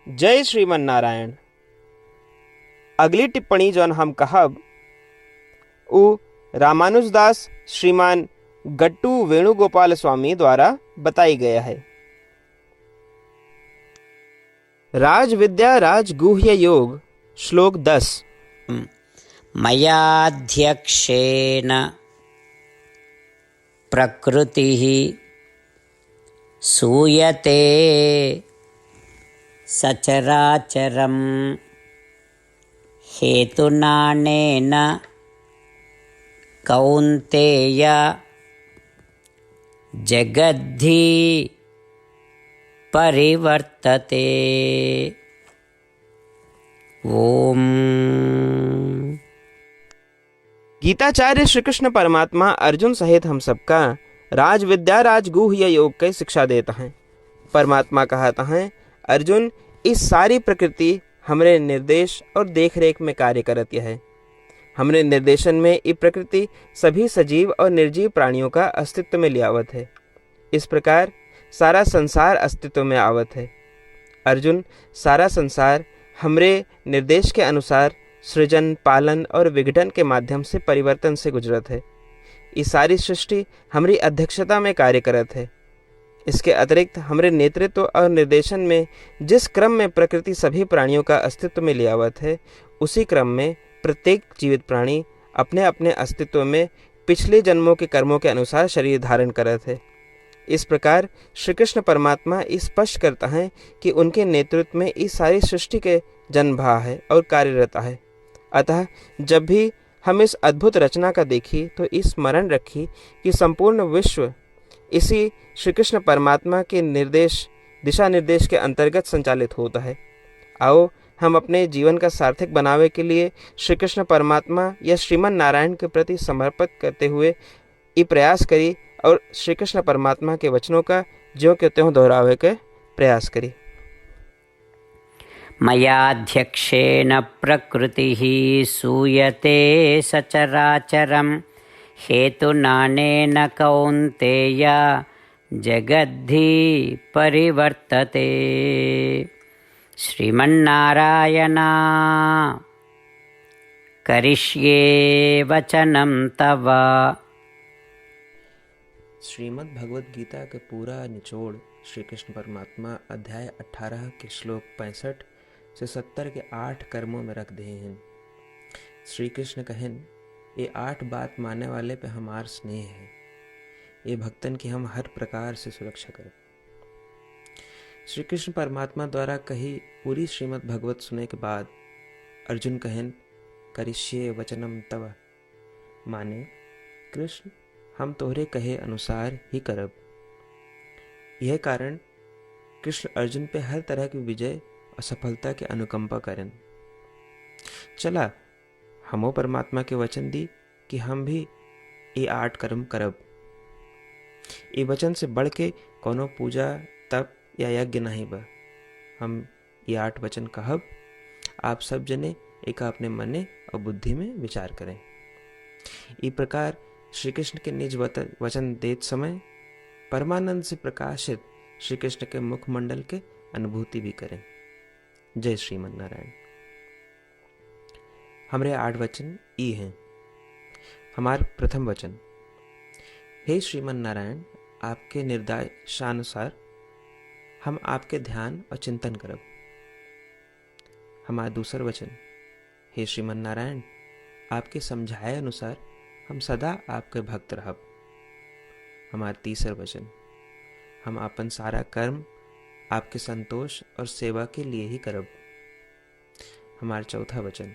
जय श्रीमन नारायण। अगली टिप्पणी जौन हम कहब उ रामानुजदास श्रीमान गट्टू वेणुगोपाल स्वामी द्वारा बताई गया है। राज विद्या राज गुह्य योग श्लोक 10। मयाध्यक्षेन प्रकृतिः सूयते सचराचरं हेतुनानेन कौन्तेय जगद्धि परिवर्तते। ओम। गीताचार्य श्री कृष्ण परमात्मा अर्जुन सहित हम सबका राज विद्या राजगुह्य योग की शिक्षा देता है। परमात्मा कहता है, अर्जुन इस सारी प्रकृति हमरे निर्देश और देखरेख में कार्य करती है। हमरे निर्देशन में ये प्रकृति सभी सजीव और निर्जीव प्राणियों का अस्तित्व में लियावत है। इस प्रकार सारा संसार अस्तित्व में आवत है। अर्जुन, सारा संसार हमरे निर्देश के अनुसार सृजन, पालन और विघटन के माध्यम से परिवर्तन से गुजरत है। ये सारी सृष्टि हमारी अध्यक्षता में कार्य करत है। इसके अतिरिक्त हमारे नेतृत्व और निर्देशन में जिस क्रम में प्रकृति सभी प्राणियों का अस्तित्व में लियावत है, उसी क्रम में प्रत्येक जीवित प्राणी अपने अपने अस्तित्व में पिछले जन्मों के कर्मों के अनुसार शरीर धारण करत है। इस प्रकार श्री कृष्ण परमात्मा स्पष्ट करता है कि उनके नेतृत्व में इस सारी सृष्टि के जन्मभा है और कार्यरत है। अतः जब भी हम इस अद्भुत रचना का देखी तो स्मरण रखी कि संपूर्ण विश्व इसी श्री कृष्ण परमात्मा के दिशा निर्देश के अंतर्गत संचालित होता है। आओ हम अपने जीवन का सार्थक बनावे के लिए श्री कृष्ण परमात्मा या श्रीमन नारायण के प्रति समर्पित करते हुए ये प्रयास करी और श्री कृष्ण परमात्मा के वचनों का ज्यों के त्यों दोहरावे के प्रयास करी। मयाध्यक्षेन प्रकृतिः सूयते सचराचरं हेतुनानेन कौन्तेय जगद्धि परिवर्तते। श्रीमन्नारायण करिष्ये वचनं तव। श्रीमद् भगवद गीता के पूरा निचोड़ श्री कृष्ण परमात्मा अध्याय 18 के श्लोक 65 से 70 के 8 कर्मों में रख दे हैं। श्री कृष्ण कहन, ये 8 बात मानने वाले पे हमार स्नेह है। ये भक्तन की हम हर प्रकार से सुरक्षा करें। श्री कृष्ण परमात्मा द्वारा कही पूरी श्रीमद् भगवत सुने के बाद अर्जुन कहन, करिष्ये वचनम तव, माने कृष्ण हम तोहरे कहे अनुसार ही करब। यह कारण कृष्ण अर्जुन पे हर तरह की विजय और सफलता के अनुकंपा करें। चला हमो परमात्मा के वचन दी कि हम भी ये 8 कर्म करब। ये वचन से बढ़ के कोनो पूजा तप या यज्ञ नहीं बा। हम ये 8 वचन कहब, आप सब जने एक अपने मने और बुद्धि में विचार करें। इस प्रकार श्री कृष्ण के निज वचन देत समय परमानंद से प्रकाशित श्री कृष्ण के मुखमंडल के अनुभूति भी करें। जय श्रीमन नारायण। हमारे 8 वचन ई हैं। हमार प्रथम वचन, हे श्रीमन नारायण, आपके निर्देशानुसार हम आपके ध्यान और चिंतन करब। हमारा दूसर वचन, हे श्रीमन नारायण, आपके समझाए अनुसार हम सदा आपके भक्त रहब। हमारा तीसर वचन, हम अपन सारा कर्म आपके संतोष और सेवा के लिए ही करब। हमारा चौथा वचन,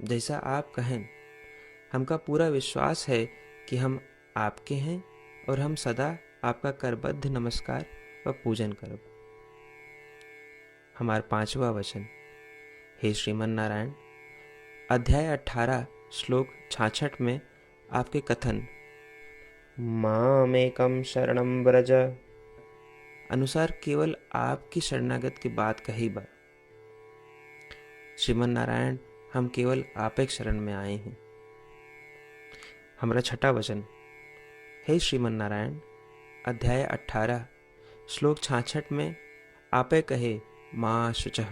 जैसा आप कहें हमका पूरा विश्वास है कि हम आपके हैं और हम सदा आपका करबद्ध नमस्कार व पूजन करब। हमारा 5वां वचन, हे श्रीमन नारायण, अध्याय 18 श्लोक 66 में आपके कथन मामेकं शरणं व्रज अनुसार केवल आपकी शरणागत की बात कही बा। श्रीमन नारायण, हम केवल आप एक शरण में आए हैं। हमारा 6वां वचन, हे श्रीमन नारायण, अध्याय 18 श्लोक 66 में आपे कहे माँ शुचः।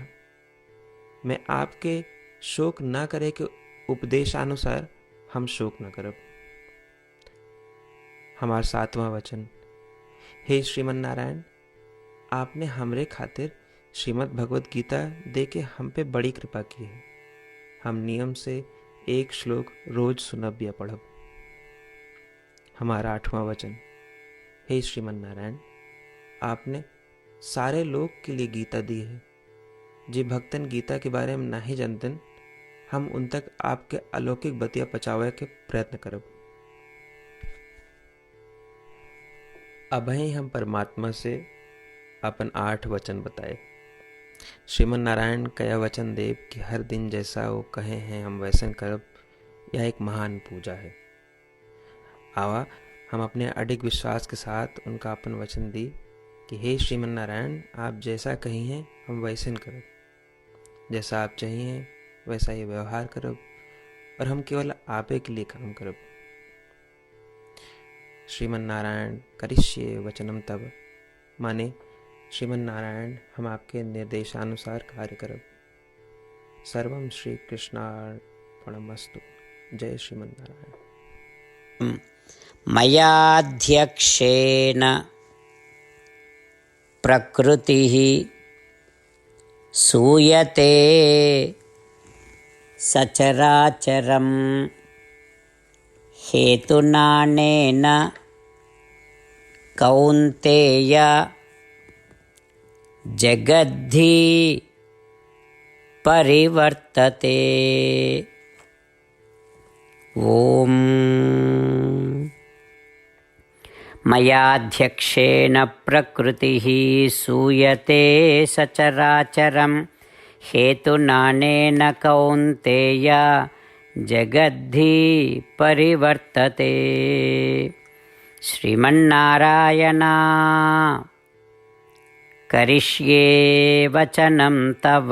मैं आपके शोक न करे के उपदेशानुसार हम शोक न करब। हमार 7वां वचन। हे श्रीमन नारायण, आपने हमरे खातिर श्रीमद् भगवत गीता दे के हम पे बड़ी कृपा की है। हम नियम से एक श्लोक रोज सुनब या पढ़ब। हमारा 8वां वचन। हे श्रीमन नारायण, आपने सारे लोग के लिए गीता दी है। जे भक्तन गीता के बारे में नहीं जानतन, हम उन तक आपके अलौकिक बतिया पहुंचावे के प्रयत्न करब। अभय हम परमात्मा से अपन 8 वचन बताए। श्रीमन नारायण कया वचन देव कि हर दिन जैसा वो कहे हैं हम वैसन करब, यह एक महान पूजा है। आवा हम अपने अडिग विश्वास के साथ उनका अपन वचन दी कि हे श्रीमन नारायण, आप जैसा कही हैं हम वैसन करब, जैसा आप चाहिए वैसा ही व्यवहार करब, और हम केवल आपे के लिए काम करब। श्रीमन नारायण करिष्ये वचनम तब, माने श्रीमन नारायण हम आपके निर्देशानुसार कार्य करब। सर्वम श्री कृष्णार्पणमस्तु। जय श्रीमन नारायण। मयाध्यक्षेन प्रकृतिः सूयते सचराचरं हेतुनानेन कौन्तेय जगद्धि परिवर्तते। ओम मयाध्यक्षेन प्रकृतिः सूयते सचराचरं हेतुनानेन कौन्तेय जगद्धि परिवर्तते। श्रीमन्नारायण करिष्ये वचनं तव।